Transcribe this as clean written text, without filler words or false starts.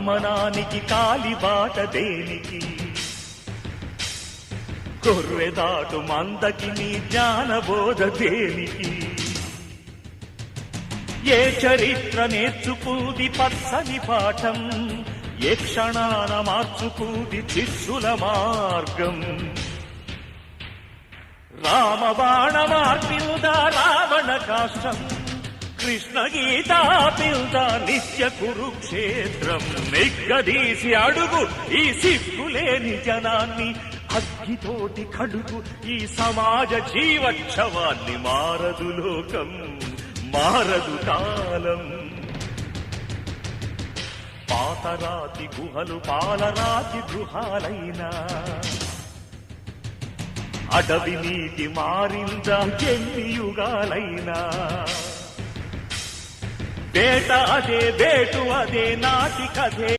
గమనానికి కాలిబాట దేనికి కొర్రెదాటు మందకి నీ జ్ఞానబోధ దేనికి ఏ చరిత్ర నేర్చుకుంది పచ్చని పాఠం ఏ క్షణాన మార్చుకుంది శిష్యుల మార్గం రామబాణ మార్పిల్దా రావణ కాష్టం కృష్ణ గీతా పిల్దా నిత్య కురుక్షేత్రం నిగ్గదీసి అడుగు ఈ సిగ్గులేని జనాన్ని అగ్గితోటి కడుగు ఈ సమాజ జీవక్షవాన్ని మారదు లోకం మారదు కాలం పాతరాతి గుహలు పాలరాతి గృహాలైనా అడవి నీటి మారిందా ఎన్ని యుగాలైనా వేట అదే వేటు అదే నాటి కథే